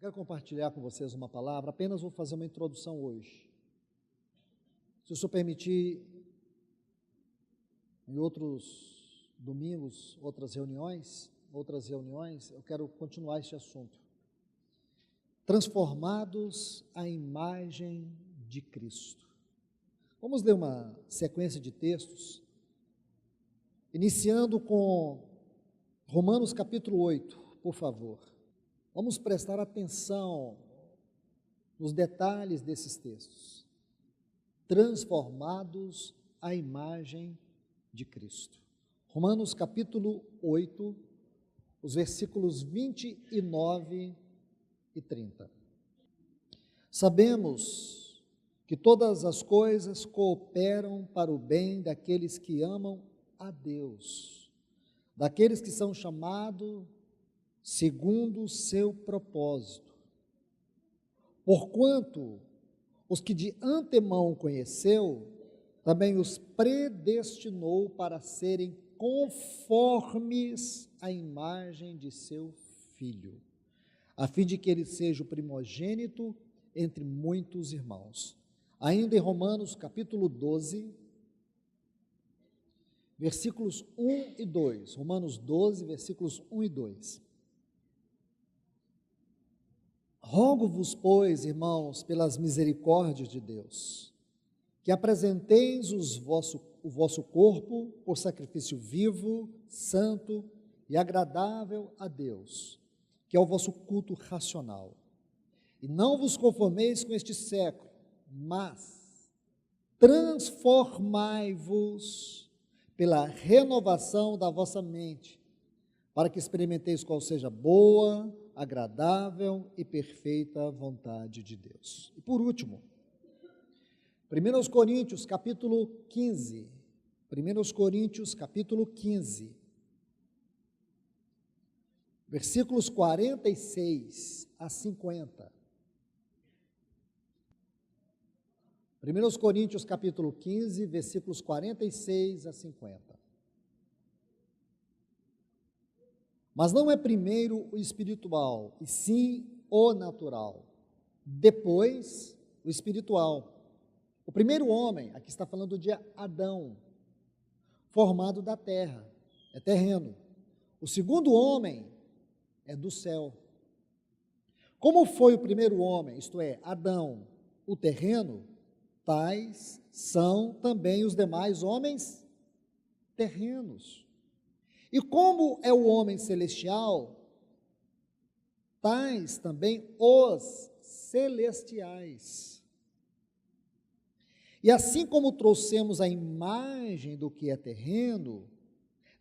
Eu quero compartilhar com vocês uma palavra, apenas vou fazer uma introdução hoje. Se o senhor permitir, em outros domingos, outras reuniões, eu quero continuar este assunto. Transformados à imagem de Cristo. Vamos ler uma sequência de textos, iniciando com Romanos capítulo 8, por favor. Vamos prestar atenção nos detalhes desses textos. Transformados à imagem de Cristo. Romanos capítulo 8, os versículos 29 e 30. Sabemos que todas as coisas cooperam para o bem daqueles que amam a Deus, daqueles que são chamados segundo o seu propósito. Porquanto os que de antemão conheceu, também os predestinou para serem conformes à imagem de seu Filho, a fim de que ele seja o primogênito entre muitos irmãos. Ainda em Romanos capítulo 12, versículos 1 e 2. Romanos 12, versículos 1 e 2. Rogo-vos, pois, irmãos, pelas misericórdias de Deus, que apresenteis o vosso corpo por sacrifício vivo, santo e agradável a Deus, que é o vosso culto racional. E não vos conformeis com este século, mas transformai-vos pela renovação da vossa mente, para que experimenteis qual seja boa, agradável e perfeita vontade de Deus. E por último, 1 Coríntios capítulo 15, 1 Coríntios capítulo 15, versículos 46 a 50. 1 Coríntios capítulo 15, versículos 46 a 50. Mas não é primeiro o espiritual, e sim o natural. Depois, o espiritual. O primeiro homem, aqui está falando de Adão, formado da terra, é terreno. O segundo homem é do céu. Como foi o primeiro homem, isto é, Adão, o terreno, tais são também os demais homens terrenos. E como é o homem celestial, tais também os celestiais. E assim como trouxemos a imagem do que é terreno,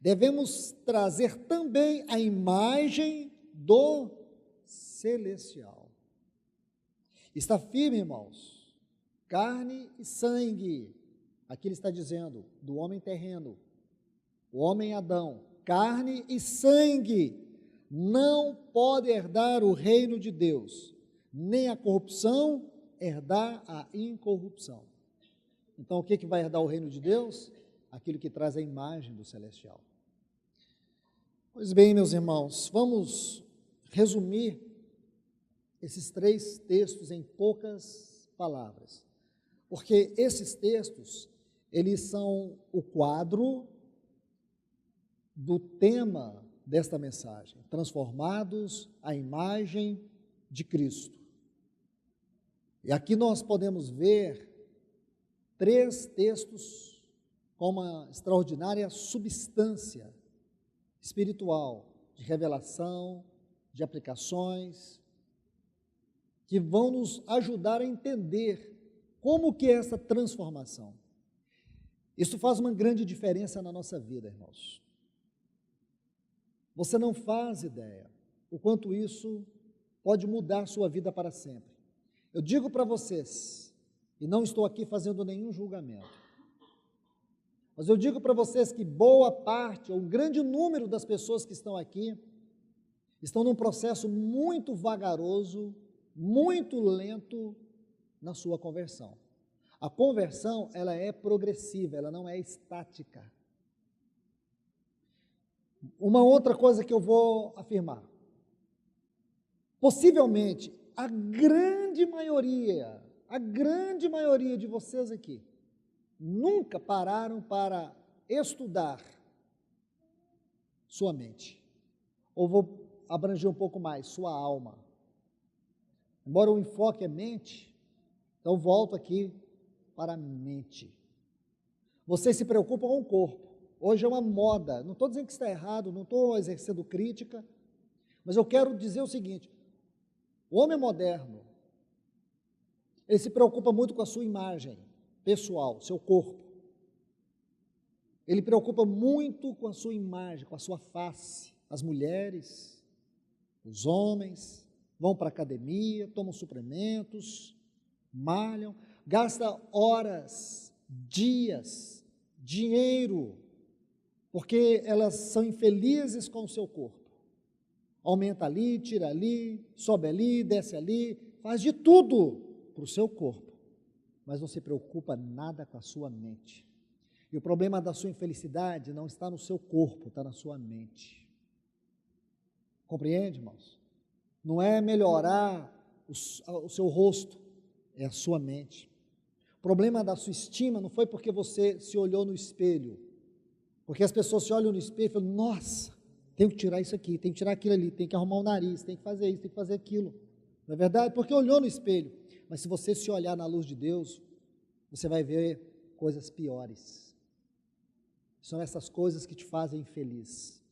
devemos trazer também a imagem do celestial. Está firme, irmãos, carne e sangue. Aqui ele está dizendo do homem terreno, o homem Adão. Carne e sangue não podem herdar o reino de Deus, nem a corrupção herdar a incorrupção. Então, o que vai herdar o reino de Deus? Aquilo que traz a imagem do celestial. Pois bem, meus irmãos, vamos resumir esses três textos em poucas palavras, porque esses textos, eles são o quadro do tema desta mensagem, transformados à imagem de Cristo. E aqui nós podemos ver três textos com uma extraordinária substância espiritual, de revelação, de aplicações, que vão nos ajudar a entender como que é essa transformação. Isso faz uma grande diferença na nossa vida, irmãos. Você não faz ideia o quanto isso pode mudar a sua vida para sempre. Eu digo para vocês, e não estou aqui fazendo nenhum julgamento, mas eu digo para vocês que boa parte, ou um grande número das pessoas que estão aqui, estão num processo muito vagaroso, muito lento na sua conversão. A conversão, ela é progressiva, ela não é estática. Uma outra coisa que eu vou afirmar. Possivelmente, a grande maioria de vocês aqui, nunca pararam para estudar sua mente. Ou vou abranger um pouco mais, sua alma. Embora o enfoque é mente, então volto aqui para a mente. Vocês se preocupam com o corpo. Hoje é uma moda, não estou dizendo que está errado, não estou exercendo crítica, mas eu quero dizer o seguinte: o homem moderno, ele se preocupa muito com a sua imagem pessoal, seu corpo. Ele preocupa muito com a sua imagem, com a sua face. As mulheres, os homens, vão para a academia, tomam suplementos, malham, gastam horas, dias, dinheiro, porque elas são infelizes com o seu corpo. Aumenta ali, tira ali, sobe ali, desce ali, faz de tudo para o seu corpo, mas não se preocupa nada com a sua mente. E o problema da sua infelicidade não está no seu corpo, está na sua mente. Compreende, irmãos? Não é melhorar o seu rosto, é a sua mente. O problema da sua estima não foi porque você se olhou no espelho, porque as pessoas se olham no espelho e falam: nossa, tenho que tirar isso aqui, tenho que tirar aquilo ali, tenho que arrumar o nariz, tenho que fazer isso, tenho que fazer aquilo. Não é verdade? Porque olhou no espelho. Mas se você se olhar na luz de Deus, você vai ver coisas piores. São essas coisas que te fazem infeliz.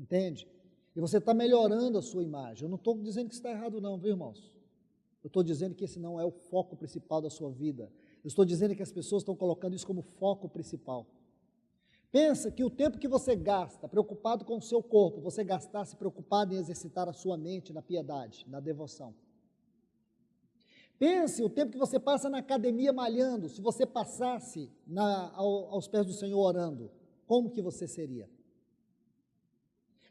Entende? E você está melhorando a sua imagem. Eu não estou dizendo que está errado não, viu, irmãos? Eu estou dizendo que esse não é o foco principal da sua vida. Eu estou dizendo que as pessoas estão colocando isso como foco principal. Pensa que o tempo que você gasta preocupado com o seu corpo, você gastasse preocupado em exercitar a sua mente na piedade, na devoção. Pense o tempo que você passa na academia malhando, se você passasse aos pés do Senhor orando, como que você seria?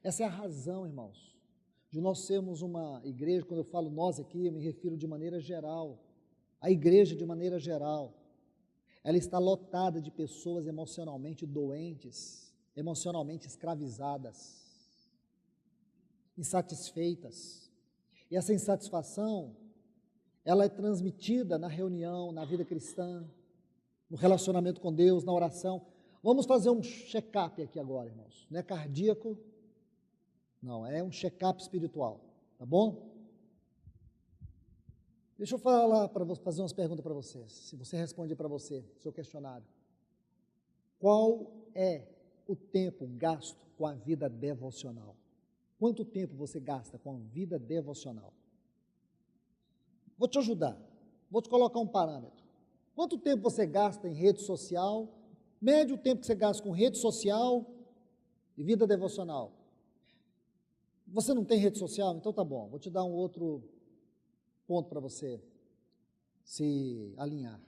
Essa é a razão, irmãos, de nós sermos uma igreja. Quando eu falo nós aqui, eu me refiro de maneira geral, a igreja de maneira geral. Ela está lotada de pessoas emocionalmente doentes, emocionalmente escravizadas, insatisfeitas. E essa insatisfação, ela é transmitida na reunião, na vida cristã, no relacionamento com Deus, na oração. Vamos fazer um check-up aqui agora, irmãos. Não é cardíaco, não, é um check-up espiritual, tá bom? Deixa eu fazer umas perguntas para vocês, se você responder para você, seu questionário. Qual é o tempo gasto com a vida devocional? Quanto tempo você gasta com a vida devocional? Vou te ajudar, vou te colocar um parâmetro. Quanto tempo você gasta em rede social? Mede o tempo que você gasta com rede social e vida devocional. Você não tem rede social? Então tá bom, vou te dar um outro ponto para você se alinhar.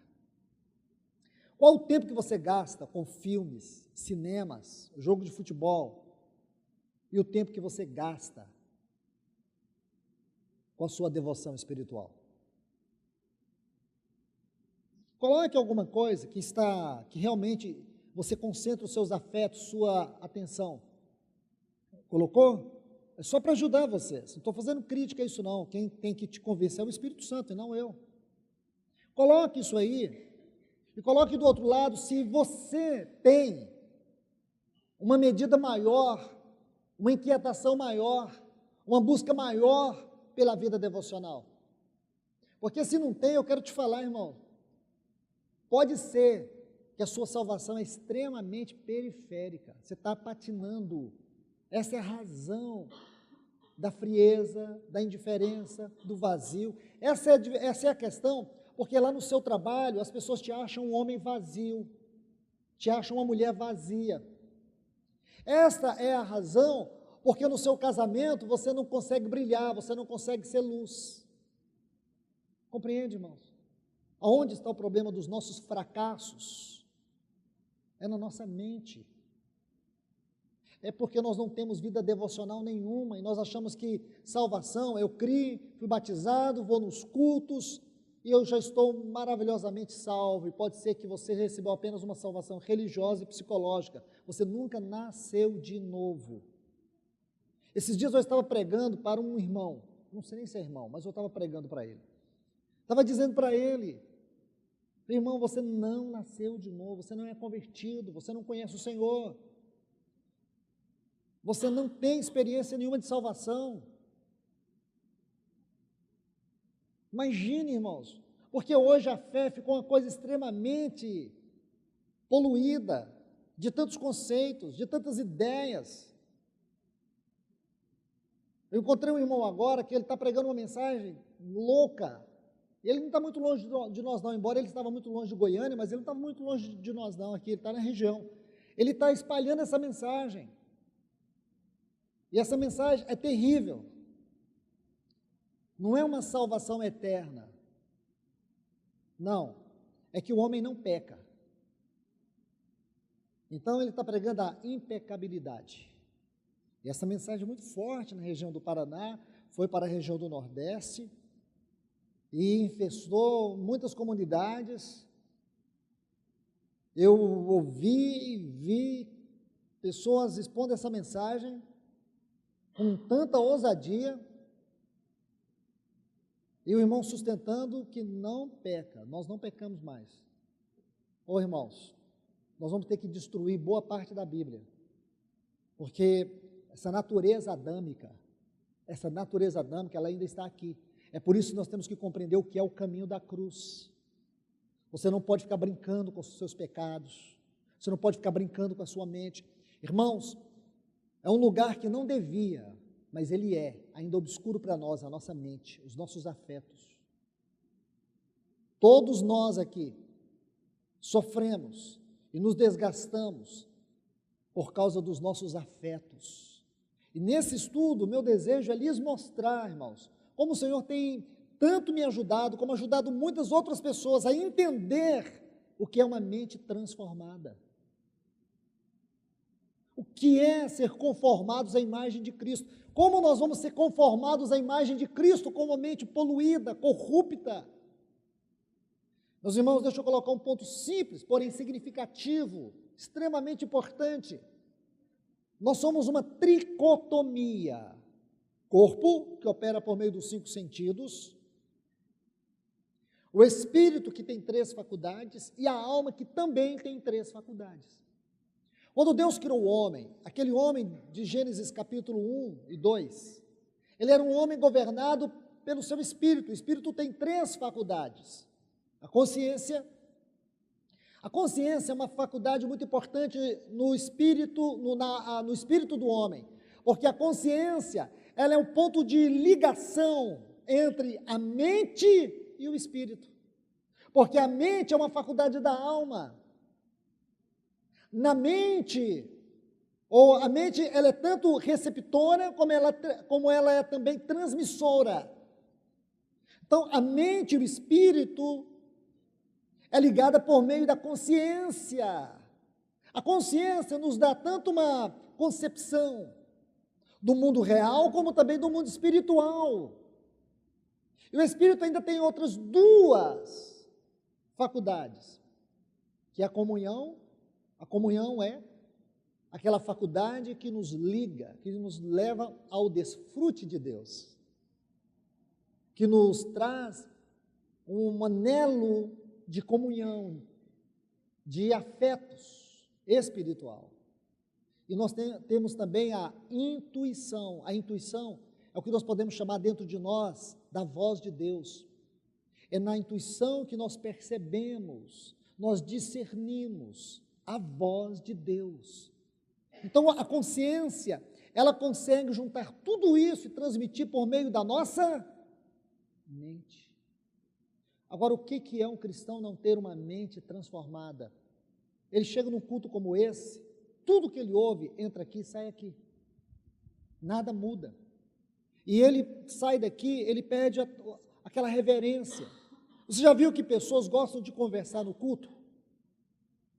Qual o tempo que você gasta com filmes, cinemas, jogo de futebol e o tempo que você gasta com a sua devoção espiritual? Coloque alguma coisa que realmente você concentra os seus afetos, sua atenção. Colocou? É só para ajudar vocês. Não estou fazendo crítica a isso não. Quem tem que te convencer é o Espírito Santo e não eu. Coloque isso aí e coloque do outro lado se você tem uma medida maior, uma inquietação maior, uma busca maior pela vida devocional. Porque se não tem, eu quero te falar, irmão, pode ser que a sua salvação é extremamente periférica. Você está patinando. Essa é a razão da frieza, da indiferença, do vazio. Essa é a questão, porque lá no seu trabalho as pessoas te acham um homem vazio, te acham uma mulher vazia. Esta é a razão porque no seu casamento você não consegue brilhar, você não consegue ser luz. Compreende, irmãos? Aonde está o problema dos nossos fracassos? É na nossa mente. É porque nós não temos vida devocional nenhuma e nós achamos que salvação, eu criei, fui batizado, vou nos cultos e eu já estou maravilhosamente salvo. E pode ser que você recebeu apenas uma salvação religiosa e psicológica. Você nunca nasceu de novo. Esses dias eu estava pregando para um irmão não sei nem se é irmão, mas eu estava pregando para ele. Estava dizendo para ele, irmão, você não nasceu de novo, você não é convertido, você não conhece o Senhor. Você não tem experiência nenhuma de salvação. Imagine, irmãos, porque hoje a fé ficou uma coisa extremamente poluída, de tantos conceitos, de tantas ideias. Eu encontrei um irmão agora que ele está pregando uma mensagem louca. Ele não está muito longe de nós não, embora ele estava muito longe de Goiânia, mas ele não está muito longe de nós não, aqui, ele está na região. Ele está espalhando essa mensagem. E essa mensagem é terrível. Não é uma salvação eterna. Não. É que o homem não peca. Então ele está pregando a impecabilidade. E essa mensagem é muito forte na região do Paraná, foi para a região do Nordeste e infestou muitas comunidades. Eu ouvi e vi pessoas expondo essa mensagem com tanta ousadia, e o irmão sustentando que não peca, nós não pecamos mais. Ô irmãos, nós vamos ter que destruir boa parte da Bíblia, porque essa natureza adâmica, ela ainda está aqui. É por isso que nós temos que compreender o que é o caminho da cruz. Você não pode ficar brincando com os seus pecados, você não pode ficar brincando com a sua mente. Irmãos, é um lugar que não devia, mas ele é ainda obscuro para nós, a nossa mente, os nossos afetos. Todos nós aqui sofremos e nos desgastamos por causa dos nossos afetos. E nesse estudo, meu desejo é lhes mostrar, irmãos, como o Senhor tem tanto me ajudado, como ajudado muitas outras pessoas a entender o que é uma mente transformada. O que é ser conformados à imagem de Cristo? Como nós vamos ser conformados à imagem de Cristo com uma mente poluída, corrupta? Meus irmãos, deixa eu colocar um ponto simples, porém significativo, extremamente importante. Nós somos uma tricotomia. Corpo, que opera por meio dos 5 sentidos, o espírito, que tem 3 faculdades, e a alma, que também tem 3 faculdades. Quando Deus criou o homem, aquele homem de Gênesis capítulo 1 e 2, ele era um homem governado pelo seu espírito. O espírito tem 3 faculdades. A consciência é uma faculdade muito importante no espírito, no espírito do homem, porque a consciência, ela é um ponto de ligação entre a mente e o espírito, porque a mente é uma faculdade da alma. Na mente, a mente ela é tanto receptora, como ela é também transmissora. Então, a mente e o espírito é ligada por meio da consciência. A consciência nos dá tanto uma concepção do mundo real, como também do mundo espiritual. E o espírito ainda tem outras 2 faculdades, que é a comunhão. A comunhão é aquela faculdade que nos liga, que nos leva ao desfrute de Deus, que nos traz um anelo de comunhão, de afetos espiritual. E nós temos também a intuição. A intuição é o que nós podemos chamar dentro de nós da voz de Deus. É na intuição que nós percebemos, nós discernimos a voz de Deus. Então a consciência, ela consegue juntar tudo isso e transmitir por meio da nossa mente. Agora, o que é um cristão não ter uma mente transformada? Ele chega num culto como esse, tudo que ele ouve entra aqui e sai aqui. Nada muda. E ele sai daqui, ele perde aquela reverência. Você já viu que pessoas gostam de conversar no culto?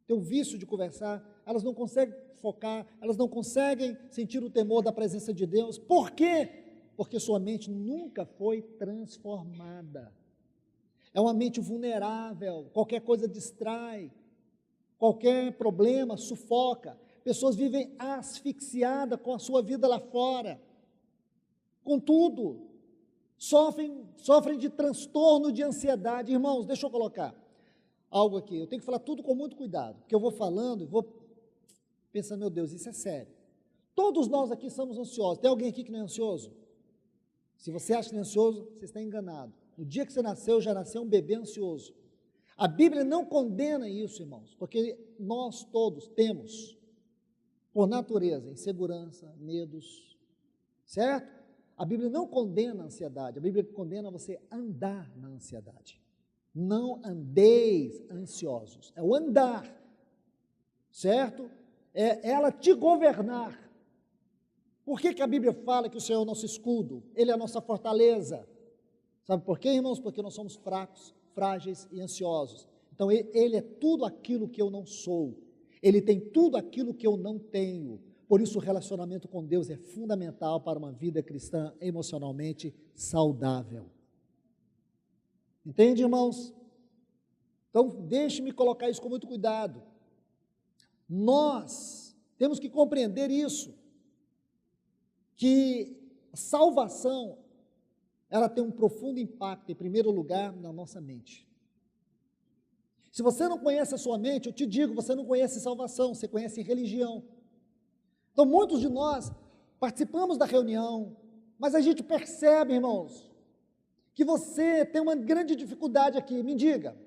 Tem o vício de conversar, elas não conseguem focar, elas não conseguem sentir o temor da presença de Deus. Por quê? Porque sua mente nunca foi transformada. É uma mente vulnerável, qualquer coisa distrai, qualquer problema sufoca. Pessoas vivem asfixiadas com a sua vida lá fora, com tudo. sofrem de transtorno de ansiedade. Irmãos, deixa eu colocar algo aqui, eu tenho que falar tudo com muito cuidado, porque eu vou falando e vou pensando, meu Deus, isso é sério. Todos nós aqui somos ansiosos. Tem alguém aqui que não é ansioso? Se você acha que não é ansioso, você está enganado. No dia que você nasceu, já nasceu um bebê ansioso. A Bíblia não condena isso, irmãos, porque nós todos temos, por natureza, insegurança, medos, certo? A Bíblia não condena a ansiedade, a Bíblia condena você andar na ansiedade. Não andeis ansiosos, é o andar, certo? É ela te governar. Por que a Bíblia fala que o Senhor é o nosso escudo? Ele é a nossa fortaleza. Sabe por quê, irmãos? Porque nós somos fracos, frágeis e ansiosos. Então, Ele é tudo aquilo que eu não sou. Ele tem tudo aquilo que eu não tenho. Por isso, o relacionamento com Deus é fundamental para uma vida cristã emocionalmente saudável. Entende, irmãos? Então, deixe-me colocar isso com muito cuidado. Nós temos que compreender isso, que a salvação, ela tem um profundo impacto, em primeiro lugar, na nossa mente. Se você não conhece a sua mente, eu te digo, você não conhece salvação, você conhece religião. Então, muitos de nós participamos da reunião, mas a gente percebe, irmãos, que você tem uma grande dificuldade aqui. Me diga.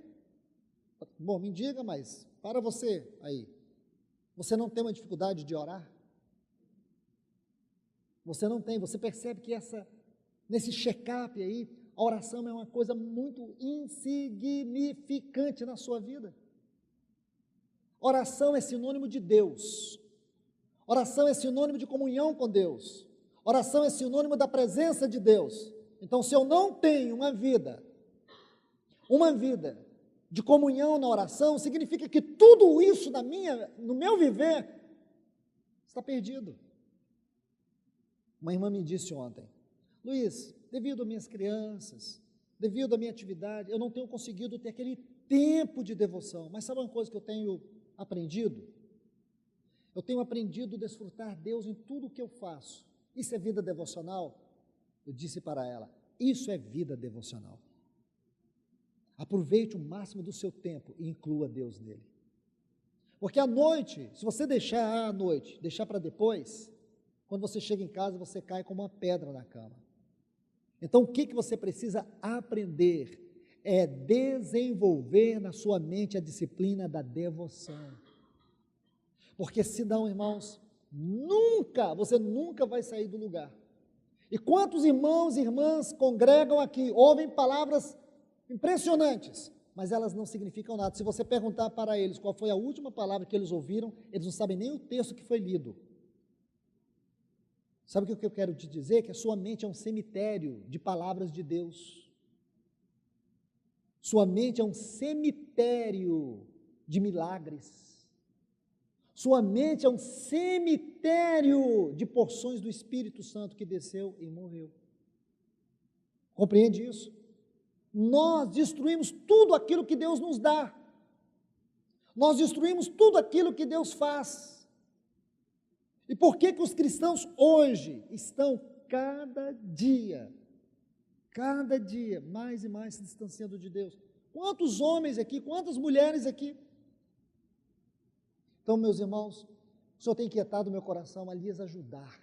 Bom, me diga, mas para você aí, você não tem uma dificuldade de orar? Você não tem, você percebe que nesse check-up aí, a oração é uma coisa muito insignificante na sua vida. Oração é sinônimo de Deus. Oração é sinônimo de comunhão com Deus. Oração é sinônimo da presença de Deus. Então, se eu não tenho uma vida de comunhão na oração, significa que tudo isso no meu viver está perdido. Uma irmã me disse ontem, Luiz, devido às minhas crianças, devido à minha atividade, eu não tenho conseguido ter aquele tempo de devoção. Mas sabe uma coisa que eu tenho aprendido? Eu tenho aprendido a desfrutar Deus em tudo o que eu faço. Isso é vida devocional? Eu disse para ela, isso é vida devocional. Aproveite o máximo do seu tempo e inclua Deus nele. Porque à noite, se você deixar à noite, deixar para depois, quando você chega em casa, você cai como uma pedra na cama. Então, o que você precisa aprender é desenvolver na sua mente a disciplina da devoção. Porque senão, irmãos, você nunca vai sair do lugar. E quantos irmãos e irmãs congregam aqui, ouvem palavras impressionantes, mas elas não significam nada. Se você perguntar para eles qual foi a última palavra que eles ouviram, eles não sabem nem o texto que foi lido. Sabe o que eu quero te dizer? Que a sua mente é um cemitério de palavras de Deus. Sua mente é um cemitério de milagres. Sua mente é um cemitério de porções do Espírito Santo que desceu e morreu. Compreende isso? Nós destruímos tudo aquilo que Deus nos dá. Nós destruímos tudo aquilo que Deus faz. E por que os cristãos hoje estão cada dia mais e mais se distanciando de Deus? Quantos homens aqui, quantas mulheres aqui? Então, meus irmãos, o Senhor tem inquietado o meu coração a lhes ajudar,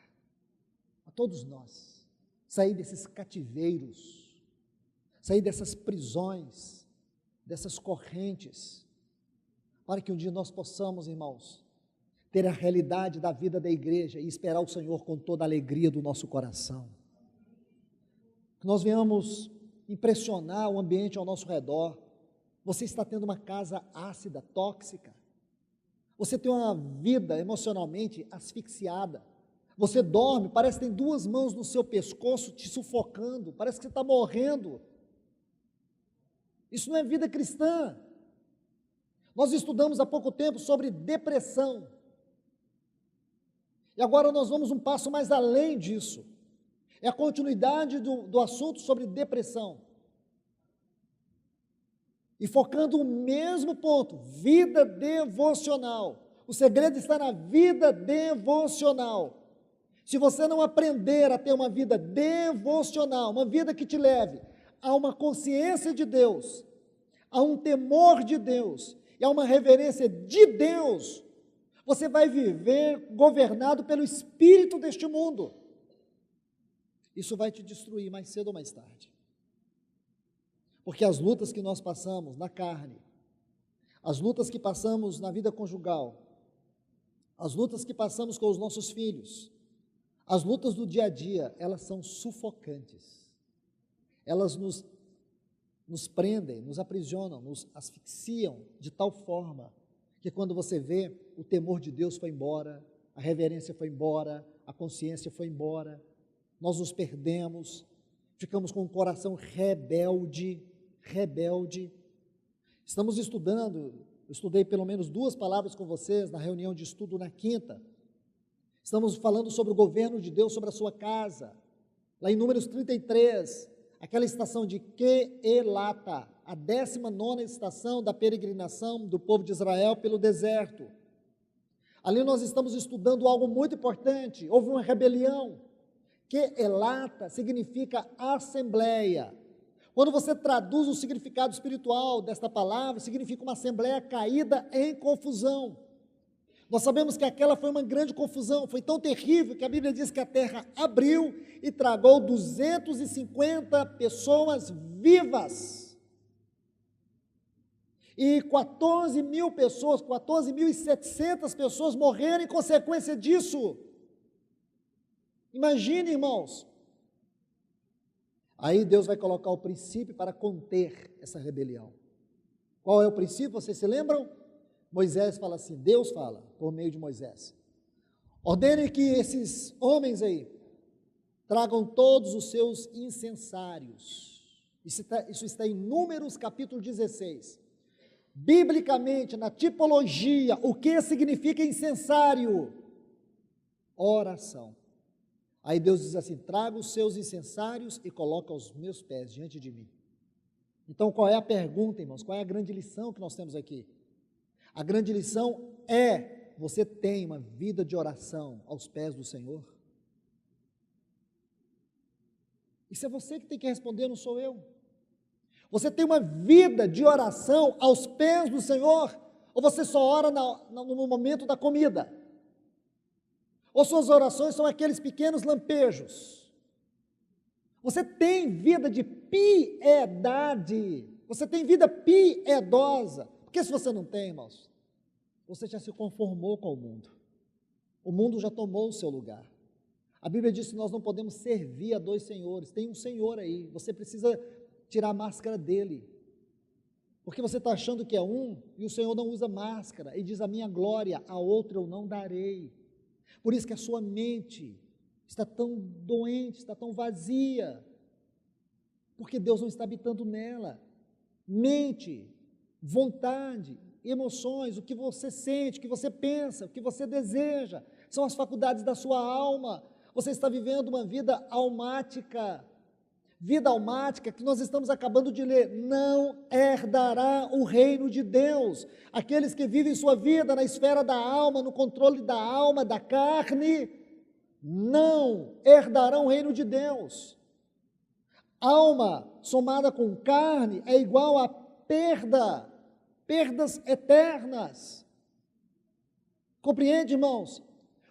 a todos nós, sair desses cativeiros, sair dessas prisões, dessas correntes, para que um dia nós possamos, irmãos, ter a realidade da vida da igreja e esperar o Senhor com toda a alegria do nosso coração. Que nós venhamos impressionar o ambiente ao nosso redor. Você está tendo uma casa ácida, tóxica. Você tem uma vida emocionalmente asfixiada. Você dorme, parece que tem duas mãos no seu pescoço te sufocando, parece que você está morrendo. Isso não é vida cristã. Nós estudamos há pouco tempo sobre depressão. E agora nós vamos um passo mais além disso. É a continuidade do assunto sobre depressão. E focando o mesmo ponto, vida devocional. O segredo está na vida devocional. se você não aprender a ter uma vida devocional, uma vida que te leve a uma consciência de Deus, a um temor de Deus e a uma reverência de Deus, você vai viver governado pelo espírito deste mundo. Isso vai te destruir mais cedo ou mais tarde. Porque as lutas que nós passamos na carne, as lutas que passamos na vida conjugal, as lutas que passamos com os nossos filhos, as lutas do dia a dia, elas são sufocantes. Elas nos prendem, nos aprisionam, nos asfixiam de tal forma que quando você vê, o temor de Deus foi embora, a reverência foi embora, a consciência foi embora, nós nos perdemos, ficamos com o coração rebelde. Estamos estudando, eu estudei pelo menos 2 palavras com vocês na reunião de estudo na quinta. Estamos falando sobre o governo de Deus sobre a sua casa. Lá em Números 33, aquela estação de Quelata, a 19ª estação da peregrinação do povo de Israel pelo deserto. Ali nós estamos estudando algo muito importante. Houve uma rebelião. Quelata significa assembleia. Quando você traduz o significado espiritual desta palavra, significa uma assembleia caída em confusão. Nós sabemos que aquela foi uma grande confusão, foi tão terrível que a Bíblia diz que a terra abriu e tragou 250 pessoas vivas. E 14.000 pessoas, 14.700 pessoas morreram em consequência disso. Imagine, irmãos. Aí Deus vai colocar o princípio para conter essa rebelião. Qual é o princípio? Vocês se lembram? Moisés fala assim, Deus fala por meio de Moisés. Ordene que esses homens aí tragam todos os seus incensários. Isso está em Números capítulo 16. Biblicamente, na tipologia, o que significa incensário? Oração. Aí Deus diz assim, traga os seus incensários e coloca aos meus pés diante de mim. Então qual é a pergunta, irmãos? Qual é a grande lição que nós temos aqui? A grande lição é, você tem uma vida de oração aos pés do Senhor? Isso é você que tem que responder, não sou eu. Você tem uma vida de oração aos pés do Senhor? Ou você só ora no momento da comida? Ou suas orações são aqueles pequenos lampejos? Você tem vida de piedade? Você tem vida piedosa? Porque se você não tem, irmãos, você já se conformou com o mundo. O mundo já tomou o seu lugar. A Bíblia diz que nós não podemos servir a 2 senhores. Tem um Senhor aí, você precisa tirar a máscara dele. Porque você está achando que é um, e o Senhor não usa máscara, e diz a minha glória, a outro eu não darei. Por isso que a sua mente está tão doente, está tão vazia, porque Deus não está habitando nela. Mente, vontade, emoções, o que você sente, o que você pensa, o que você deseja, são as faculdades da sua alma. Você está vivendo uma vida almática que nós estamos acabando de ler, não herdará o reino de Deus. Aqueles que vivem sua vida na esfera da alma, no controle da alma, da carne, não herdarão o reino de Deus. Alma somada com carne é igual a perdas eternas. Compreende, irmãos?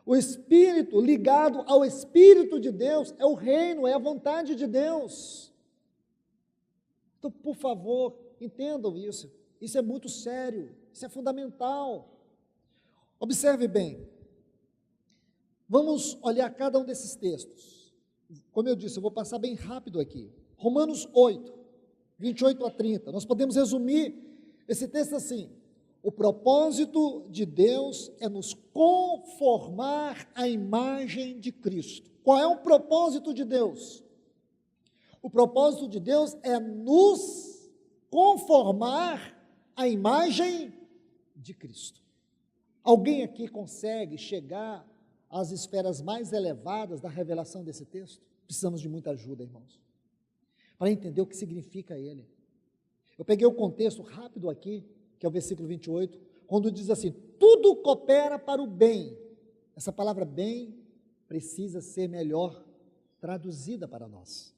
O Espírito ligado ao Espírito de Deus é o reino, é a vontade de Deus. Então, por favor, entendam isso. Isso é muito sério, isso é fundamental. Observe bem. Vamos olhar cada um desses textos. Como eu disse, eu vou passar bem rápido aqui. Romanos 8, 28 a 30. Nós podemos resumir esse texto assim: o propósito de Deus é nos conformar à imagem de Cristo. Qual é o propósito de Deus? O propósito de Deus é nos conformar à imagem de Cristo. Alguém aqui consegue chegar às esferas mais elevadas da revelação desse texto? Precisamos de muita ajuda, irmãos, para entender o que significa ele. Eu peguei o contexto rápido aqui, que é o versículo 28, quando diz assim, tudo coopera para o bem. Essa palavra bem precisa ser melhor traduzida para nós.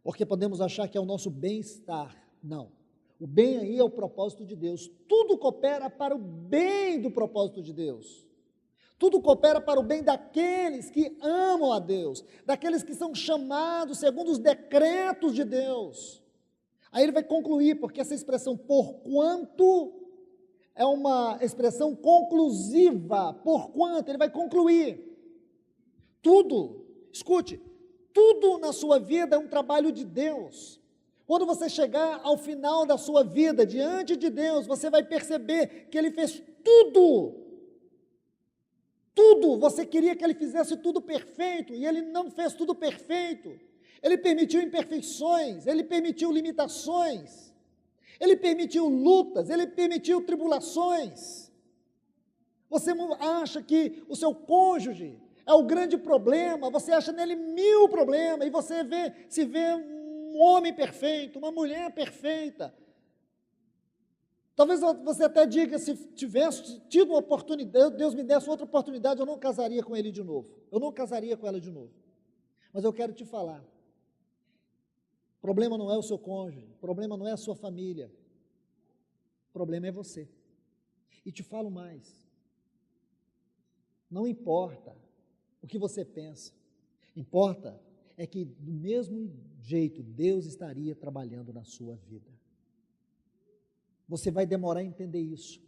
Porque podemos achar que é o nosso bem-estar. Não. O bem aí é o propósito de Deus. Tudo coopera para o bem do propósito de Deus. Tudo coopera para o bem daqueles que amam a Deus, daqueles que são chamados segundo os decretos de Deus. Aí ele vai concluir, porque essa expressão porquanto é uma expressão conclusiva. Porquanto, ele vai concluir. Tudo, escute, tudo na sua vida é um trabalho de Deus. Quando você chegar ao final da sua vida, diante de Deus, você vai perceber que Ele fez tudo. Tudo, você queria que Ele fizesse tudo perfeito, e Ele não fez tudo perfeito. Ele permitiu imperfeições, Ele permitiu limitações, Ele permitiu lutas, Ele permitiu tribulações. Você acha que o seu cônjuge é o grande problema, você acha nele 1000 problemas, e você se vê um homem perfeito, uma mulher perfeita. Talvez você até diga, se tivesse tido uma oportunidade, Deus me desse outra oportunidade, eu não casaria com ele de novo, eu não casaria com ela de novo. Mas eu quero te falar, o problema não é o seu cônjuge, o problema não é a sua família, o problema é você. E te falo mais, não importa o que você pensa, importa é que do mesmo jeito Deus estaria trabalhando na sua vida. Você vai demorar a entender isso,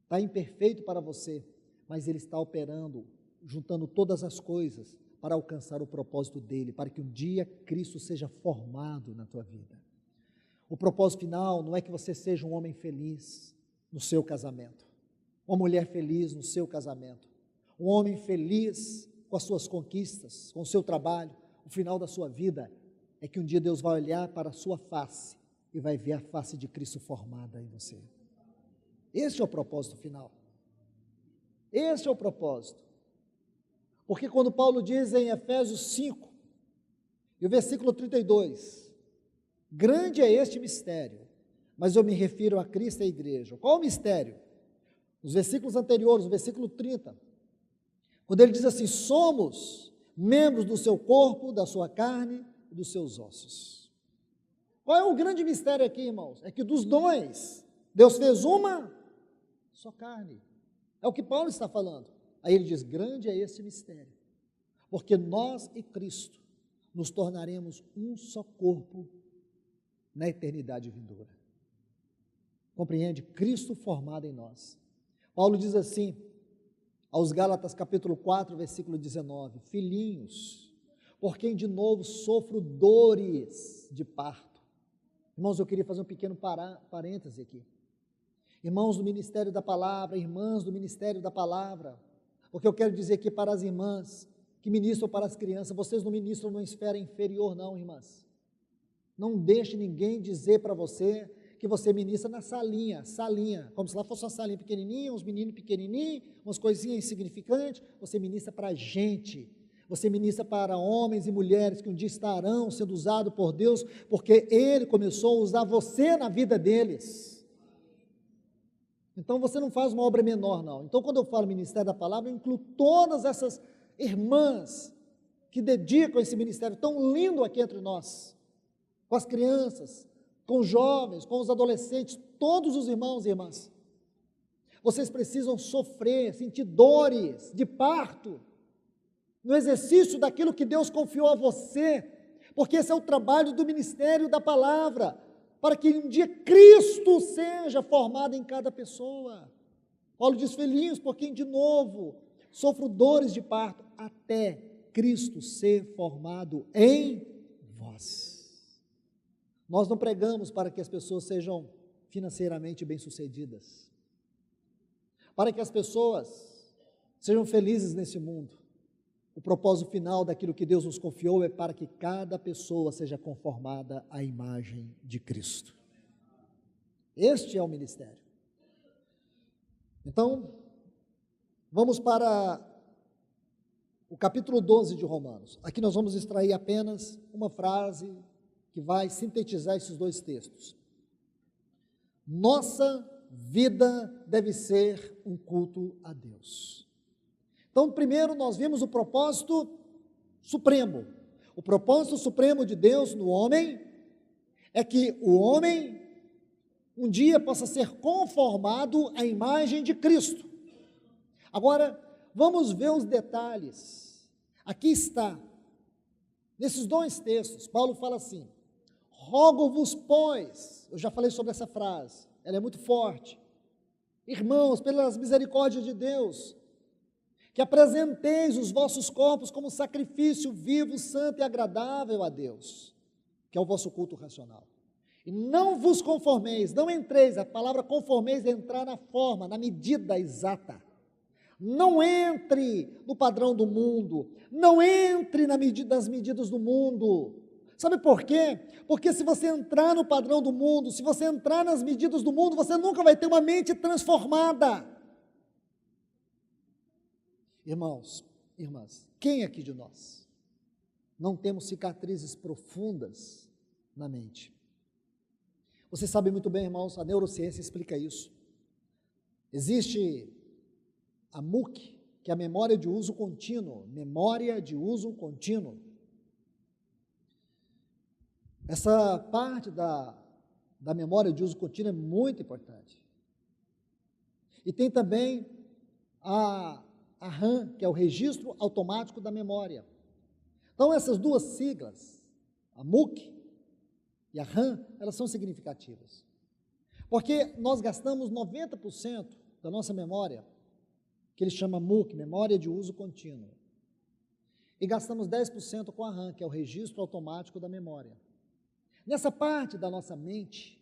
está imperfeito para você, mas Ele está operando, juntando todas as coisas para alcançar o propósito dEle, para que um dia Cristo seja formado na tua vida. O propósito final não é que você seja um homem feliz no seu casamento, uma mulher feliz no seu casamento, um homem feliz com as suas conquistas, com o seu trabalho. O final da sua vida é que um dia Deus vai olhar para a sua face e vai ver a face de Cristo formada em você. Este é o propósito final. Este é o propósito. Porque quando Paulo diz em Efésios 5, e o versículo 32, grande é este mistério, mas eu me refiro a Cristo e a igreja. Qual é o mistério? Os versículos anteriores, o versículo 30, quando ele diz assim, somos membros do seu corpo, da sua carne e dos seus ossos. Qual é o grande mistério aqui, irmãos? É que dos dois, Deus fez uma só carne. É o que Paulo está falando. Aí ele diz, grande é esse mistério, porque nós e Cristo nos tornaremos um só corpo na eternidade vindoura. Compreende? Cristo formado em nós. Paulo diz assim, aos Gálatas capítulo 4, versículo 19, filhinhos, por quem de novo sofro dores de parto. Irmãos, eu queria fazer um pequeno parêntese aqui. Irmãos do Ministério da Palavra, irmãs do Ministério da Palavra, porque eu quero dizer aqui para as irmãs que ministram para as crianças, vocês não ministram numa esfera inferior não, irmãs. Não deixe ninguém dizer para você que você ministra na salinha, como se lá fosse uma salinha pequenininha, uns meninos pequenininhos, umas coisinhas insignificantes. Você ministra para a gente, você ministra para homens e mulheres que um dia estarão sendo usados por Deus, porque Ele começou a usar você na vida deles. Então você não faz uma obra menor não. Então quando eu falo Ministério da Palavra, eu incluo todas essas irmãs que dedicam esse ministério tão lindo aqui entre nós, com as crianças, com os jovens, com os adolescentes, todos os irmãos e irmãs. Vocês precisam sofrer, sentir dores de parto, no exercício daquilo que Deus confiou a você, porque esse é o trabalho do Ministério da Palavra, para que um dia Cristo seja formado em cada pessoa. Paulo diz, filhinhos, por quem de novo sofro dores de parto, até Cristo ser formado em vós. Nós não pregamos para que as pessoas sejam financeiramente bem-sucedidas, para que as pessoas sejam felizes nesse mundo. O propósito final daquilo que Deus nos confiou é para que cada pessoa seja conformada à imagem de Cristo. Este é o ministério. Então, vamos para o capítulo 12 de Romanos. Aqui nós vamos extrair apenas uma frase que vai sintetizar esses dois textos. Nossa vida deve ser um culto a Deus. Então, primeiro nós vimos o propósito supremo. O propósito supremo de Deus no homem é que o homem um dia possa ser conformado à imagem de Cristo. Agora, vamos ver os detalhes. Aqui está, nesses dois textos, Paulo fala assim: rogo-vos, pois, eu já falei sobre essa frase, ela é muito forte, irmãos, pelas misericórdias de Deus, que apresenteis os vossos corpos como sacrifício vivo, santo e agradável a Deus, que é o vosso culto racional. E não vos conformeis, não entreis, a palavra conformeis é entrar na forma, na medida exata. Não entre no padrão do mundo, não entre nas medidas do mundo. Sabe por quê? Porque se você entrar no padrão do mundo, se você entrar nas medidas do mundo, você nunca vai ter uma mente transformada. Irmãos, irmãs, quem aqui de nós não temos cicatrizes profundas na mente? Você sabe muito bem, irmãos, a neurociência explica isso. Existe a MUC, que é a memória de uso contínuo, memória de uso contínuo. Essa parte da memória de uso contínuo é muito importante. E tem também a RAM, que é o registro automático da memória. Então, essas duas siglas, a MUC e a RAM, elas são significativas. Porque nós gastamos 90% da nossa memória, que ele chama MUC, memória de uso contínuo. E gastamos 10% com a RAM, que é o registro automático da memória. Nessa parte da nossa mente,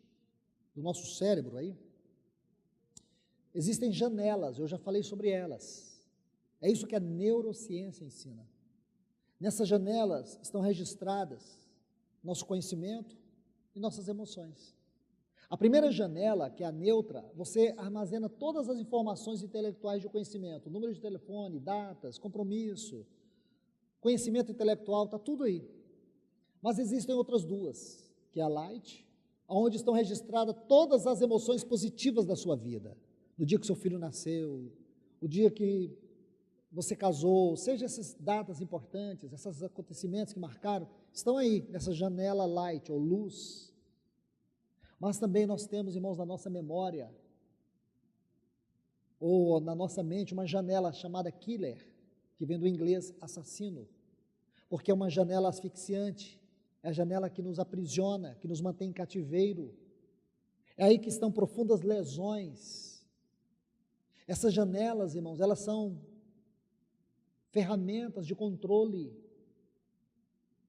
do nosso cérebro aí, existem janelas, eu já falei sobre elas. É isso que a neurociência ensina. Nessas janelas estão registradas nosso conhecimento e nossas emoções. A primeira janela, que é a neutra, você armazena todas as informações intelectuais de conhecimento, número de telefone, datas, compromisso, conhecimento intelectual, está tudo aí. Mas existem outras duas, que é a light, onde estão registradas todas as emoções positivas da sua vida. No dia que seu filho nasceu, o dia que você casou, seja essas datas importantes, esses acontecimentos que marcaram, estão aí, nessa janela light, ou luz. Mas também nós temos, irmãos, na nossa memória, ou na nossa mente, uma janela chamada killer, que vem do inglês assassino, porque é uma janela asfixiante, é a janela que nos aprisiona, que nos mantém em cativeiro. É aí que estão profundas lesões. Essas janelas, irmãos, elas são ferramentas de controle.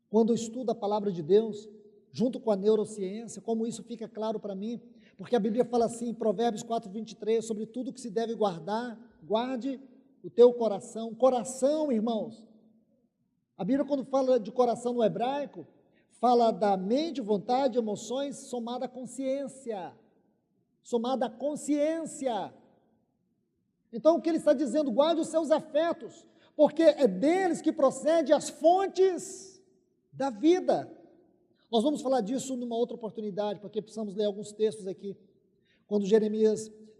Quando eu estudo a palavra de Deus, junto com a neurociência, como isso fica claro para mim, porque a Bíblia fala assim, em Provérbios 4:23, sobre tudo que se deve guardar, guarde o teu coração. Coração, irmãos, a Bíblia quando fala de coração no hebraico, fala da mente, vontade, emoções, somada à consciência, somada à consciência. Então o que ele está dizendo, guarde os seus afetos, porque é deles que procede as fontes da vida. Nós vamos falar disso numa outra oportunidade, porque precisamos ler alguns textos aqui. Quando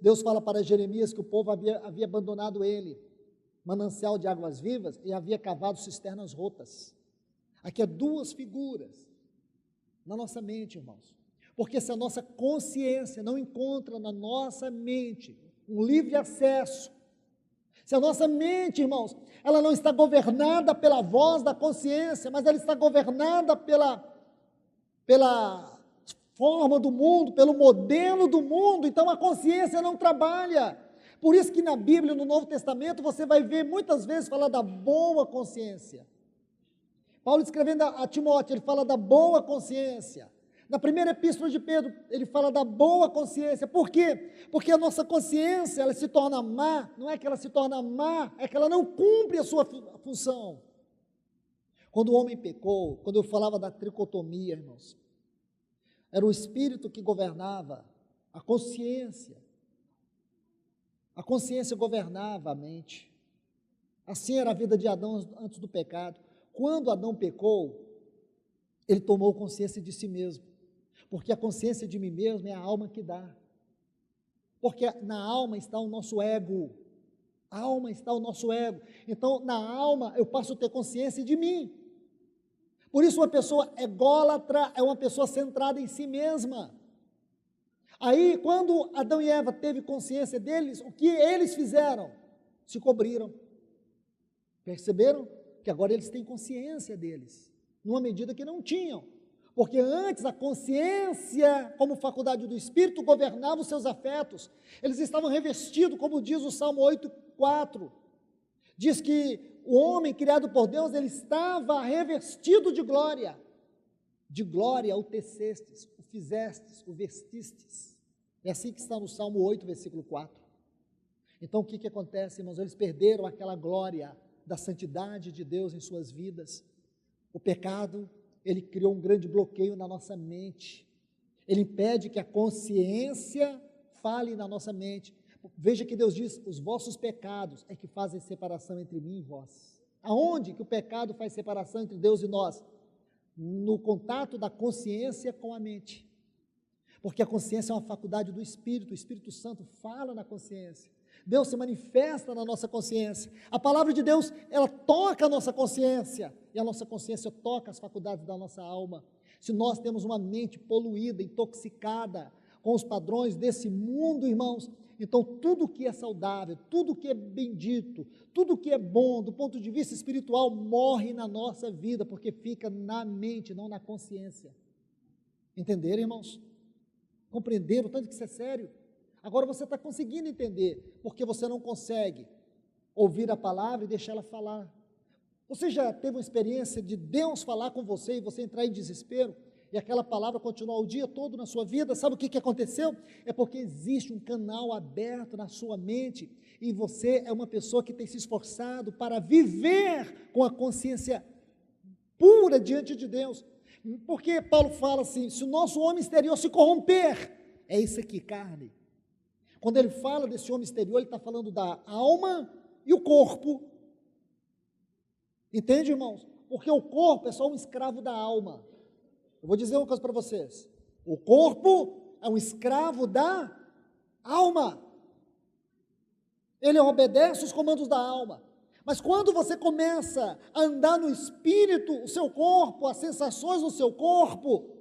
Deus fala para Jeremias que o povo havia abandonado ele, manancial de águas vivas, e havia cavado cisternas rotas. Aqui há duas figuras na nossa mente, irmãos. Porque se a nossa consciência não encontra na nossa mente um livre acesso, se a nossa mente, irmãos, ela não está governada pela voz da consciência, mas ela está governada pela forma do mundo, pelo modelo do mundo, então a consciência não trabalha. Por isso que na Bíblia, no Novo Testamento, você vai ver muitas vezes falar da boa consciência. Paulo escrevendo a Timóteo, ele fala da boa consciência. Na primeira epístola de Pedro, ele fala da boa consciência. Por quê? Porque a nossa consciência, ela se torna má, não é que ela se torna má, é que ela não cumpre a sua função. Quando o homem pecou, quando eu falava da tricotomia, irmãos, era o espírito que governava a consciência. A consciência governava a mente. Assim era a vida de Adão antes do pecado. Quando Adão pecou, ele tomou consciência de si mesmo. Porque a consciência de mim mesmo é a alma que dá. Porque na alma está o nosso ego. Alma está o nosso ego. Então, na alma, eu passo a ter consciência de mim. Por isso, uma pessoa ególatra é uma pessoa centrada em si mesma. Aí, quando Adão e Eva teve consciência deles, o que eles fizeram? Se cobriram. Perceberam? Que agora eles têm consciência deles, numa medida que não tinham. Porque antes a consciência, como faculdade do Espírito, governava os seus afetos. Eles estavam revestidos, como diz o Salmo 8,4. Diz que o homem criado por Deus, ele estava revestido de glória. De glória o tecestes, o fizestes, o vestistes. É assim que está no Salmo 8, versículo 4. Então o que acontece, irmãos? Eles perderam aquela glória da santidade de Deus em suas vidas. O pecado, ele criou um grande bloqueio na nossa mente. Ele impede que a consciência fale na nossa mente. Veja que Deus diz, os vossos pecados é que fazem separação entre mim e vós. Aonde que o pecado faz separação entre Deus e nós? No contato da consciência com a mente. Porque a consciência é uma faculdade do Espírito, o Espírito Santo fala na consciência. Deus se manifesta na nossa consciência. A palavra de Deus, ela toca a nossa consciência, e a nossa consciência toca as faculdades da nossa alma. Se nós temos uma mente poluída, intoxicada com os padrões desse mundo, irmãos, então tudo que é saudável, tudo que é bendito, tudo que é bom do ponto de vista espiritual morre na nossa vida, porque fica na mente, não na consciência. Entenderam, irmãos? Compreenderam o tanto que isso é sério? Agora você está conseguindo entender, porque você não consegue ouvir a palavra e deixar ela falar. Você já teve uma experiência de Deus falar com você e você entrar em desespero, e aquela palavra continuar o dia todo na sua vida? Sabe o que aconteceu? É porque existe um canal aberto na sua mente, e você é uma pessoa que tem se esforçado para viver com a consciência pura diante de Deus. Porque Paulo fala assim, se o nosso homem exterior se corromper, é isso aqui, carne. Quando ele fala desse homem exterior, ele está falando da alma e o corpo. Entende, irmãos? Porque o corpo é só um escravo da alma. Eu vou dizer uma coisa para vocês. O corpo é um escravo da alma. Ele obedece os comandos da alma. Mas quando você começa a andar no espírito, o seu corpo, as sensações no seu corpo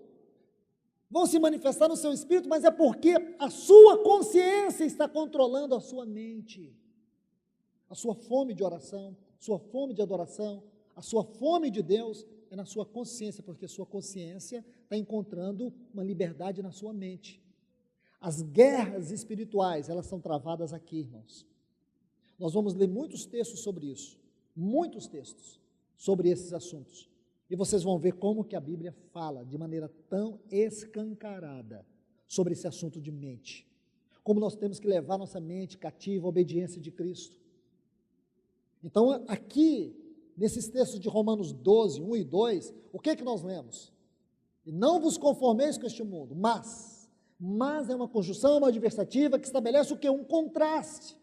vão se manifestar no seu espírito, mas é porque a sua consciência está controlando a sua mente. A sua fome de oração, sua fome de adoração, a sua fome de Deus é na sua consciência, porque a sua consciência está encontrando uma liberdade na sua mente. As guerras espirituais, elas são travadas aqui, irmãos. Nós vamos ler muitos textos sobre isso, muitos textos sobre esses assuntos. E vocês vão ver como que a Bíblia fala de maneira tão escancarada sobre esse assunto de mente. Como nós temos que levar nossa mente cativa à obediência de Cristo. Então, aqui, nesses textos de Romanos 12, 1 e 2, o que que nós lemos? E não vos conformeis com este mundo, mas é uma conjunção, uma adversativa que estabelece o quê? Um contraste.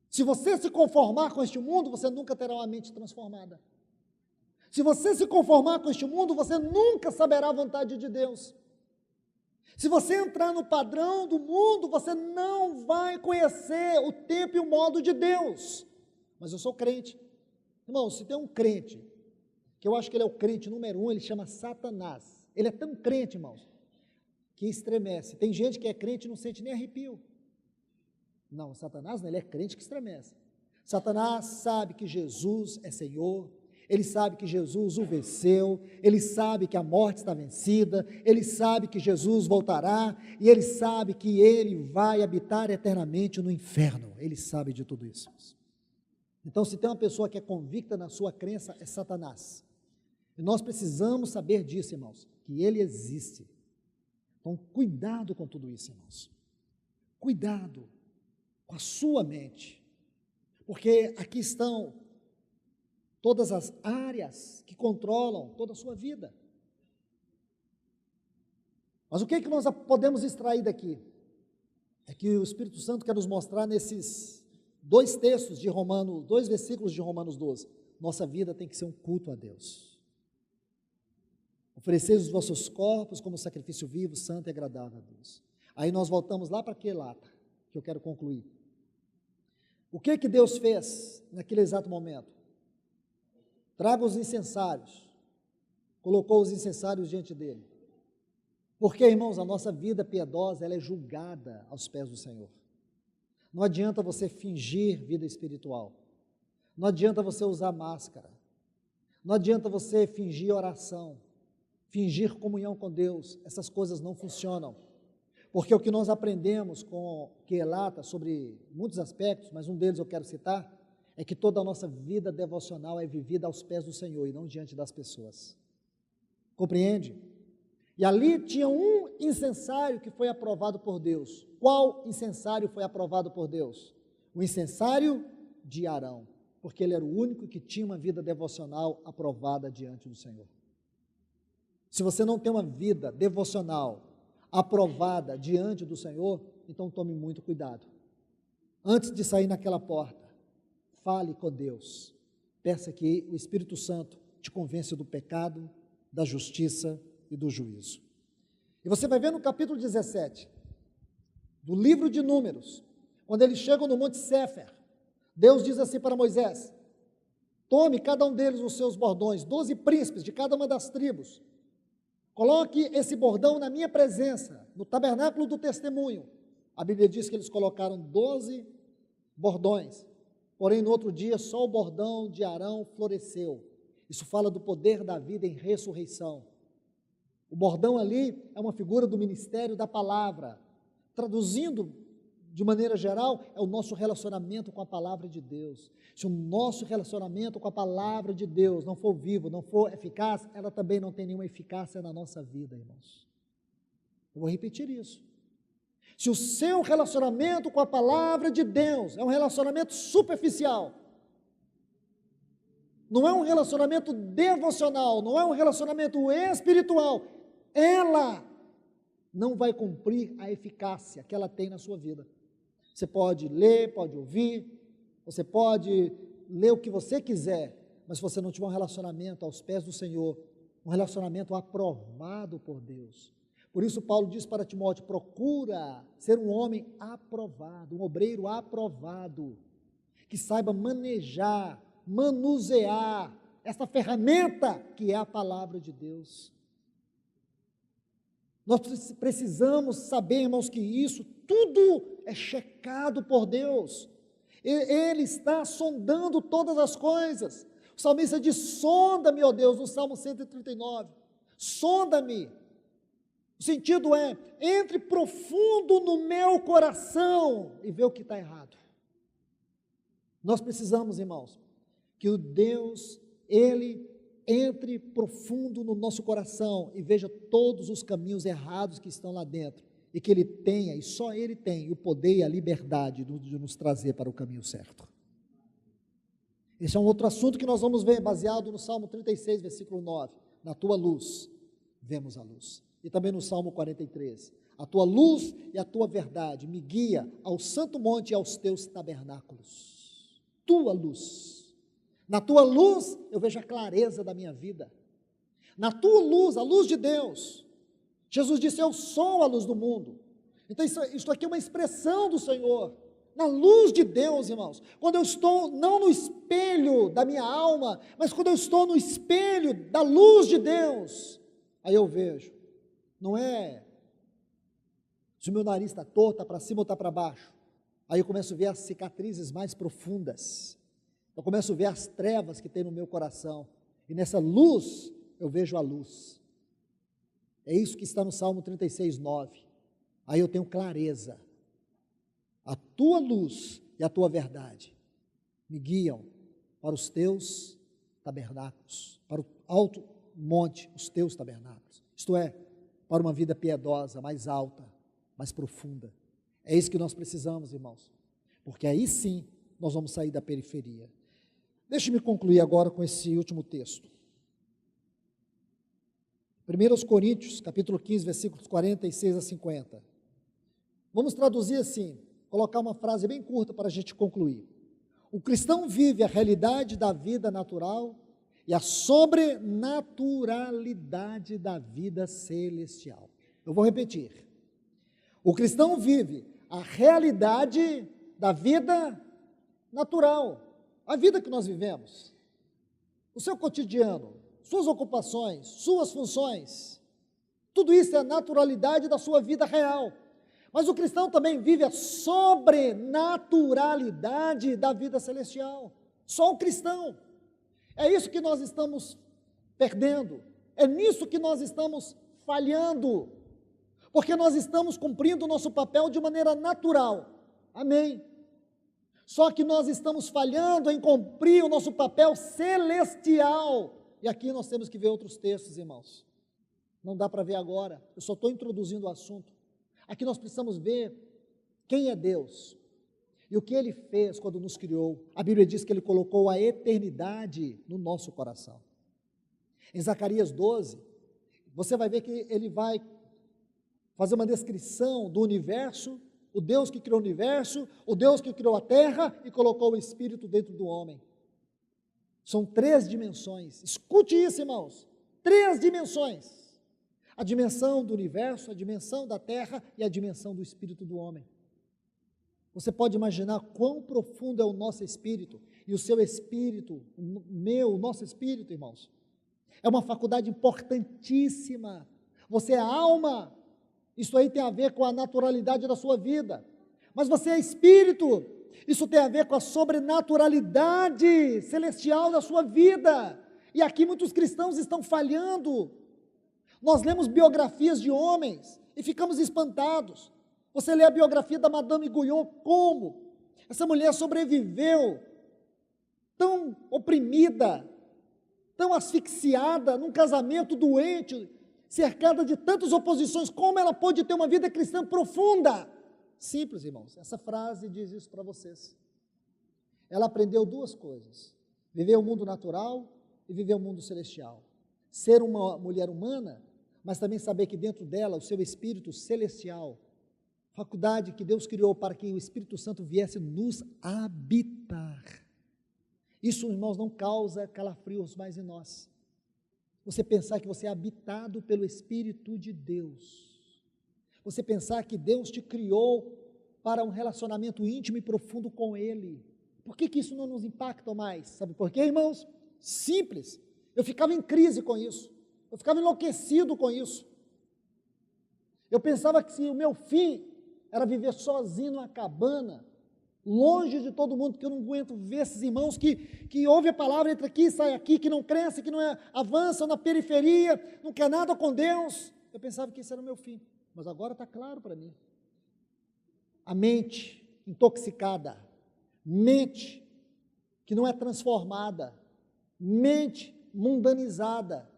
Se você se conformar com este mundo, você nunca terá uma mente transformada. Se você se conformar com este mundo, você nunca saberá a vontade de Deus. Se você entrar no padrão do mundo, você não vai conhecer o tempo e o modo de Deus. Mas eu sou crente. Irmão, se tem um crente, que eu acho que ele é o crente número 1, ele chama Satanás. Ele é tão crente, irmãos, que estremece. Tem gente que é crente e não sente nem arrepio. Não, Satanás não, ele é crente que estremece. Satanás sabe que Jesus é Senhor, ele sabe que Jesus o venceu, ele sabe que a morte está vencida, ele sabe que Jesus voltará, e ele sabe que ele vai habitar eternamente no inferno. Ele sabe de tudo isso. Então, se tem uma pessoa que é convicta na sua crença, é Satanás. E nós precisamos saber disso, irmãos, que ele existe. Então, cuidado com tudo isso, irmãos. Cuidado com a sua mente. Porque aqui estão todas as áreas que controlam toda a sua vida. Mas o que é que nós podemos extrair daqui? É que o Espírito Santo quer nos mostrar nesses dois textos de Romanos, 2 versículos de Romanos 12. Nossa vida tem que ser um culto a Deus. Ofereceis os vossos corpos como sacrifício vivo, santo e agradável a Deus. Aí nós voltamos lá para aquele lata, que eu quero concluir. O que que Deus fez naquele exato momento? Traga os incensários. Colocou os incensários diante dele. Porque, irmãos, a nossa vida piedosa, ela é julgada aos pés do Senhor. Não adianta você fingir vida espiritual. Não adianta você usar máscara. Não adianta você fingir oração, fingir comunhão com Deus. Essas coisas não funcionam. Porque o que nós aprendemos com que relata sobre muitos aspectos, mas um deles eu quero citar, é que toda a nossa vida devocional é vivida aos pés do Senhor e não diante das pessoas. Compreende? E ali tinha um incensário que foi aprovado por Deus. Qual incensário foi aprovado por Deus? O incensário de Arão, porque ele era o único que tinha uma vida devocional aprovada diante do Senhor. Se você não tem uma vida devocional aprovada diante do Senhor, então tome muito cuidado. Antes de sair naquela porta, fale com Deus. Peça que o Espírito Santo te convença do pecado, da justiça e do juízo. E você vai ver no capítulo 17, do livro de Números, quando eles chegam no Monte Séfer, Deus diz assim para Moisés: tome cada um deles os seus bordões, 12 príncipes de cada uma das tribos, coloque esse bordão na minha presença, no tabernáculo do testemunho. A Bíblia diz que eles colocaram 12 bordões, porém no outro dia só o bordão de Arão floresceu. Isso fala do poder da vida em ressurreição. O bordão ali é uma figura do ministério da palavra. Traduzindo de maneira geral, é o nosso relacionamento com a palavra de Deus. Se o nosso relacionamento com a palavra de Deus não for vivo, não for eficaz, ela também não tem nenhuma eficácia na nossa vida, irmãos. Eu vou repetir isso. Se o seu relacionamento com a palavra de Deus é um relacionamento superficial, não é um relacionamento devocional, não é um relacionamento espiritual, ela não vai cumprir a eficácia que ela tem na sua vida. Você pode ler, pode ouvir, você pode ler o que você quiser, mas se você não tiver um relacionamento aos pés do Senhor, um relacionamento aprovado por Deus. Por isso Paulo diz para Timóteo: procura ser um homem aprovado, um obreiro aprovado, que saiba manejar, manusear essa ferramenta que é a palavra de Deus. Nós precisamos saber, irmãos, que isso tudo é checado por Deus. Ele está sondando todas as coisas. O salmista diz: sonda-me, ó Deus, no Salmo 139. Sonda-me. O sentido é: entre profundo no meu coração e vê o que está errado. Nós precisamos, irmãos, que o Deus, Ele entre profundo no nosso coração e veja todos os caminhos errados que estão lá dentro, e que Ele tenha, e só Ele tem, o poder e a liberdade de nos trazer para o caminho certo. Esse é um outro assunto que nós vamos ver, baseado no Salmo 36, versículo 9, na tua luz, vemos a luz, e também no Salmo 43, a tua luz e a tua verdade me guia ao santo monte e aos teus tabernáculos, tua luz. Na tua luz eu vejo a clareza da minha vida. Na tua luz, a luz de Deus. Jesus disse: eu sou a luz do mundo. Então isso aqui é uma expressão do Senhor. Na luz de Deus, irmãos. Quando eu estou não no espelho da minha alma, mas quando eu estou no espelho da luz de Deus, aí eu vejo. Não é se o meu nariz está torto, está para cima ou está para baixo. Aí eu começo a ver as cicatrizes mais profundas. Eu começo a ver as trevas que tem no meu coração, e nessa luz, eu vejo a luz. É isso que está no Salmo 36, 9. Aí eu tenho clareza. A tua luz e a tua verdade me guiam para os teus tabernáculos, para o alto monte, os teus tabernáculos. Isto é, para uma vida piedosa, mais alta, mais profunda. É isso que nós precisamos, irmãos, porque aí sim nós vamos sair da periferia. Deixe-me concluir agora com esse último texto. 1 Coríntios, capítulo 15, versículos 46 a 50. Vamos traduzir assim, colocar uma frase bem curta para a gente concluir. O cristão vive a realidade da vida natural e a sobrenaturalidade da vida celestial. Eu vou repetir. O cristão vive a realidade da vida natural, a vida que nós vivemos, o seu cotidiano, suas ocupações, suas funções, tudo isso é a naturalidade da sua vida real. Mas o cristão também vive a sobrenaturalidade da vida celestial. Só o cristão. É isso que nós estamos perdendo. É nisso que nós estamos falhando. Porque nós estamos cumprindo o nosso papel de maneira natural. Amém. Só que nós estamos falhando em cumprir o nosso papel celestial. E aqui nós temos que ver outros textos, irmãos. Não dá para ver agora. Eu só estou introduzindo o assunto. Aqui nós precisamos ver quem é Deus e o que Ele fez quando nos criou. A Bíblia diz que Ele colocou a eternidade no nosso coração. Em Zacarias 12, você vai ver que Ele vai fazer uma descrição do universo, o Deus que criou o universo, o Deus que criou a terra e colocou o Espírito dentro do homem. São 3 dimensões. Escute isso, irmãos. 3 dimensões. A dimensão do universo, a dimensão da terra e a dimensão do espírito do homem. Você pode imaginar quão profundo é o nosso espírito e o seu espírito, o nosso espírito, irmãos. É uma faculdade importantíssima. Você é alma, isso aí tem a ver com a naturalidade da sua vida. Mas você é espírito, isso tem a ver com a sobrenaturalidade celestial da sua vida. E aqui muitos cristãos estão falhando. Nós lemos biografias de homens e ficamos espantados. Você lê a biografia da Madame Guyon, como essa mulher sobreviveu tão oprimida, tão asfixiada, num casamento doente, cercada de tantas oposições, como ela pôde ter uma vida cristã profunda? Simples, irmãos, essa frase diz isso para vocês. Ela aprendeu 2 coisas: viver o mundo natural e viver o mundo celestial. Ser uma mulher humana, mas também saber que dentro dela o seu espírito celestial, faculdade que Deus criou para que o Espírito Santo viesse nos habitar. Isso, irmãos, não causa calafrios mais em nós. Você pensar que você é habitado pelo Espírito de Deus. Você pensar que Deus te criou para um relacionamento íntimo e profundo com Ele. Por que isso não nos impacta mais? Sabe por quê, irmãos? Simples. Eu ficava em crise com isso. Eu ficava enlouquecido com isso. Eu pensava que se o meu fim era viver sozinho numa cabana, longe de todo mundo, que eu não aguento ver esses irmãos que ouvem a palavra, entra aqui, sai aqui, que não cresce, que não avançam na periferia, não quer nada com Deus. Eu pensava que esse era o meu fim, mas agora está claro para mim. A mente intoxicada, mente que não é transformada, mente mundanizada.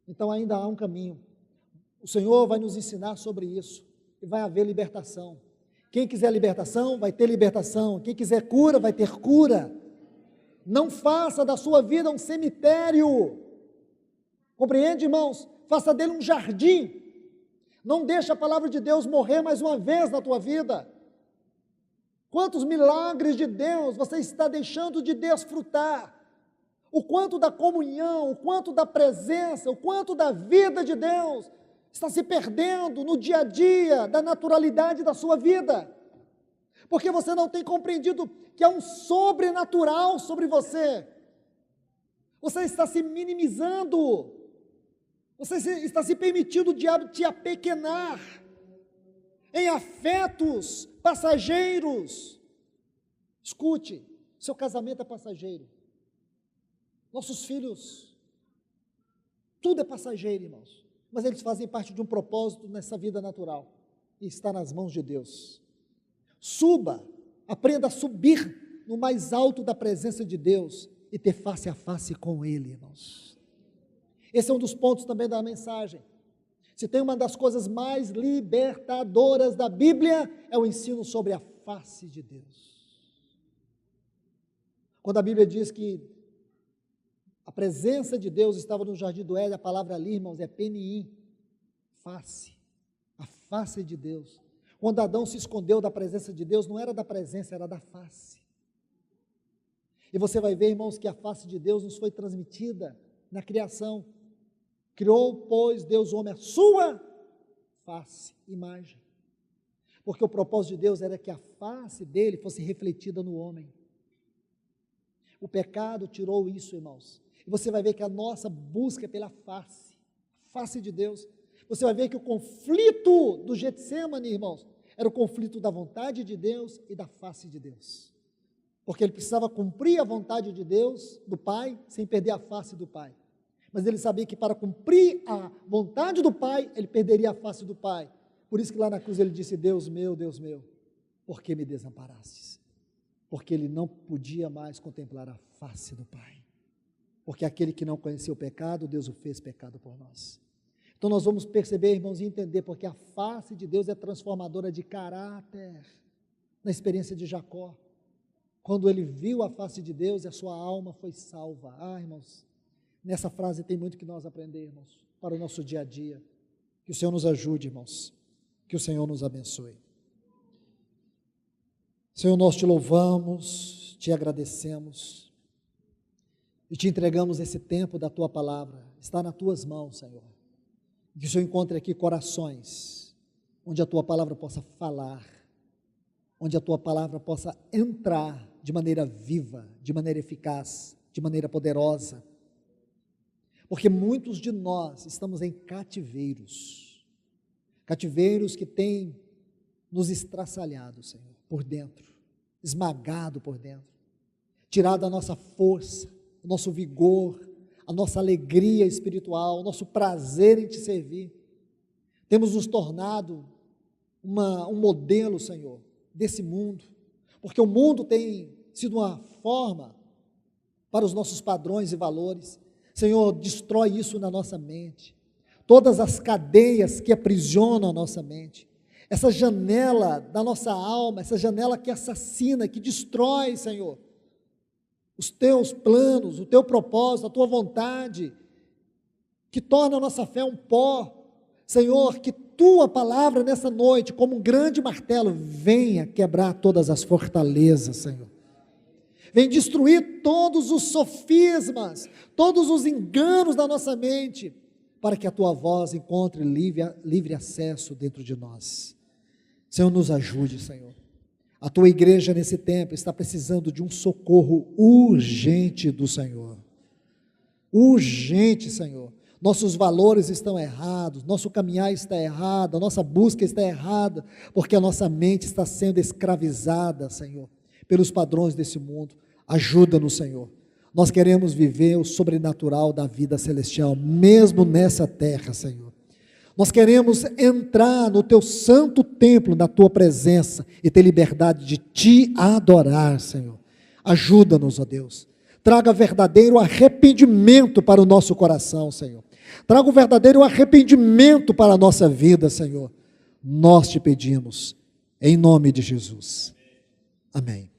Então ainda há um caminho. O Senhor vai nos ensinar sobre isso e vai haver libertação. Quem quiser libertação, vai ter libertação. Quem quiser cura, vai ter cura. Não faça da sua vida um cemitério. Compreende, irmãos? Faça dele um jardim. Não deixe a palavra de Deus morrer mais uma vez na tua vida. Quantos milagres de Deus você está deixando de desfrutar? O quanto da comunhão, o quanto da presença, o quanto da vida de Deus está se perdendo no dia a dia, da naturalidade da sua vida. Porque você não tem compreendido que há um sobrenatural sobre você. Você está se minimizando. Você está se permitindo o diabo te apequenar em afetos passageiros. Escute, seu casamento é passageiro. Nossos filhos, tudo é passageiro, irmãos, mas eles fazem parte de um propósito nessa vida natural, e está nas mãos de Deus. Suba, aprenda a subir no mais alto da presença de Deus, e ter face a face com Ele, irmãos. Esse é um dos pontos também da mensagem. Se tem uma das coisas mais libertadoras da Bíblia, é o ensino sobre a face de Deus. Quando a Bíblia diz que a presença de Deus estava no jardim do Éden, a palavra ali, irmãos, é peniim, face, a face de Deus. Quando Adão se escondeu da presença de Deus, não era da presença, era da face. E você vai ver, irmãos, que a face de Deus nos foi transmitida na criação. Criou, pois, Deus o homem a sua face, imagem. Porque o propósito de Deus era que a face dele fosse refletida no homem. O pecado tirou isso, irmãos. E você vai ver que a nossa busca é pela face de Deus. Você vai ver que o conflito do Getsemane, irmãos, era o conflito da vontade de Deus e da face de Deus. Porque ele precisava cumprir a vontade de Deus, do Pai, sem perder a face do Pai. Mas ele sabia que para cumprir a vontade do Pai, ele perderia a face do Pai. Por isso que lá na cruz ele disse: Deus meu, por que me desamparastes? Porque ele não podia mais contemplar a face do Pai. Porque aquele que não conhecia o pecado, Deus o fez pecado por nós. Então nós vamos perceber, irmãos, e entender, porque a face de Deus é transformadora de caráter. Na experiência de Jacó, quando ele viu a face de Deus, a sua alma foi salva. Irmãos, nessa frase tem muito que nós aprendermos para o nosso dia a dia. Que o Senhor nos ajude, irmãos. Que o Senhor nos abençoe. Senhor, nós te louvamos, te agradecemos e te entregamos esse tempo da tua palavra. Está nas tuas mãos, Senhor. Que o Senhor encontre aqui corações onde a tua palavra possa falar, onde a tua palavra possa entrar de maneira viva, de maneira eficaz, de maneira poderosa. Porque muitos de nós estamos em cativeiros que têm nos estraçalhado, Senhor, por dentro, esmagado por dentro, tirado a nossa força, o nosso vigor, a nossa alegria espiritual, o nosso prazer em te servir. Temos nos tornado um modelo, Senhor, desse mundo, porque o mundo tem sido uma forma para os nossos padrões e valores. Senhor, destrói isso na nossa mente, todas as cadeias que aprisionam a nossa mente, essa janela da nossa alma, essa janela que assassina, que destrói, Senhor, os teus planos, o teu propósito, a tua vontade, que torna a nossa fé um pó. Senhor, que tua palavra nessa noite, como um grande martelo, venha quebrar todas as fortalezas, Senhor. Vem destruir todos os sofismas, todos os enganos da nossa mente, para que a tua voz encontre livre acesso dentro de nós. Senhor, nos ajude, Senhor. A tua igreja nesse tempo está precisando de um socorro urgente do Senhor. Urgente, Senhor. Nossos valores estão errados, nosso caminhar está errado, a nossa busca está errada, porque a nossa mente está sendo escravizada, Senhor, pelos padrões desse mundo. Ajuda-nos, Senhor. Nós queremos viver o sobrenatural da vida celestial, mesmo nessa terra, Senhor. Nós queremos entrar no teu santo templo, na tua presença, e ter liberdade de te adorar, Senhor. Ajuda-nos, ó Deus. Traga verdadeiro arrependimento para o nosso coração, Senhor. Traga o verdadeiro arrependimento para a nossa vida, Senhor. Nós te pedimos, em nome de Jesus. Amém.